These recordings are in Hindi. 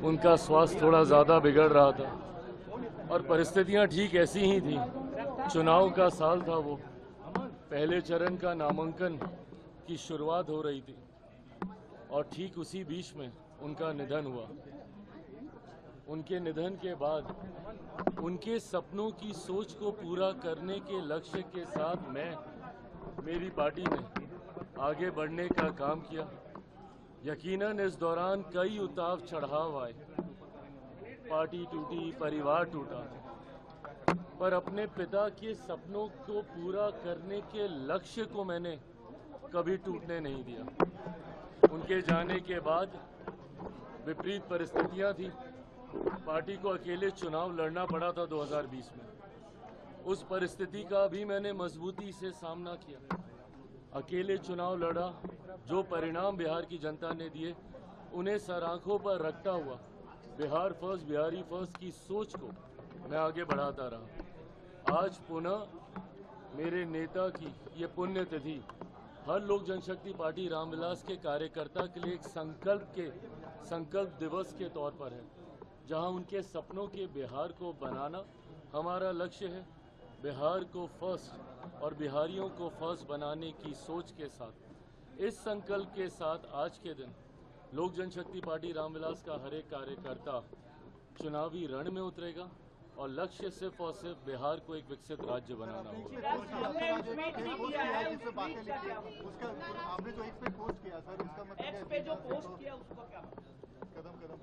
उनका स्वास्थ्य थोड़ा ज़्यादा बिगड़ रहा था और परिस्थितियां ठीक ऐसी ही थी। चुनाव का साल था वो, पहले चरण का नामांकन की शुरुआत हो रही थी और ठीक उसी बीच में उनका निधन हुआ। उनके निधन के बाद उनके सपनों की सोच को पूरा करने के लक्ष्य के साथ मेरी पार्टी ने आगे बढ़ने का काम किया। यकीनन इस दौरान कई उतार चढ़ाव आए, पार्टी टूटी, परिवार टूटा, पर अपने पिता के सपनों को पूरा करने के लक्ष्य को मैंने कभी टूटने नहीं दिया। उनके जाने के बाद विपरीत परिस्थितियां थी। पार्टी को अकेले चुनाव लड़ना पड़ा था 2020 में। उस परिस्थिति का भी मैंने मजबूती से सामना किया, अकेले चुनाव लड़ा। जो परिणाम बिहार की जनता ने दिए उन्हें सर आंखों पर रखता हुआ बिहार फर्स्ट, बिहारी फर्स्ट की सोच को मैं आगे बढ़ाता रहा। आज पुनः मेरे नेता की ये पुण्यतिथि हर लोक जनशक्ति पार्टी रामविलास के कार्यकर्ता के लिए एक संकल्प दिवस के तौर पर है, जहां उनके सपनों के बिहार को बनाना हमारा लक्ष्य है। बिहार को फर्स्ट और बिहारियों को फर्स्ट बनाने की सोच के साथ, इस संकल्प के साथ आज के दिन लोक जनशक्ति पार्टी रामविलास का हर एक कार्यकर्ता चुनावी रण में उतरेगा और लक्ष्य सिर्फ और सिर्फ बिहार को एक विकसित राज्य बनाना होगा।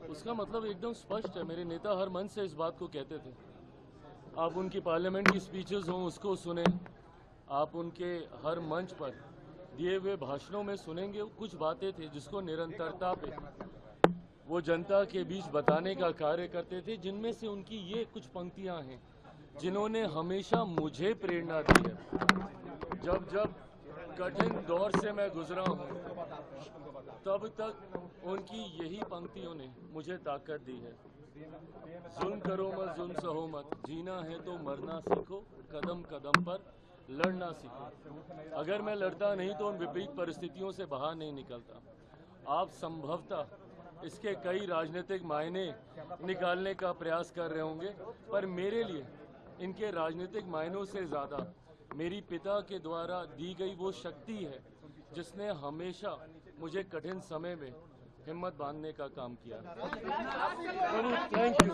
उसका मतलब एकदम स्पष्ट है। मेरे नेता हर मन से इस बात को कहते थे। आप उनकी पार्लियामेंट की स्पीचेस हों उसको सुने, आप उनके हर मंच पर दिए हुए भाषणों में सुनेंगे, कुछ बातें थी जिसको निरंतरता पे वो जनता के बीच बताने का कार्य करते थे, जिनमें से उनकी ये कुछ पंक्तियां हैं जिन्होंने हमेशा मुझे प्रेरणा दी है। जब जब कठिन दौर से मैं गुजरा हूँ तब तक उनकी यही पंक्तियों ने मुझे ताकत दी है। जुल्म करो मत, जुल्म सहो मत, जीना है तो मरना सीखो, कदम कदम पर लड़ना सीखो। अगर मैं लड़ता नहीं तो उन विपरीत परिस्थितियों से बाहर नहीं निकलता। आप संभवतः इसके कई राजनीतिक मायने निकालने का प्रयास कर रहे होंगे, पर मेरे लिए इनके राजनीतिक मायनों से ज़्यादा मेरी पिता के द्वारा दी गई वो शक्ति है जिसने हमेशा मुझे कठिन समय में हिम्मत बांधने का काम किया। Thank you.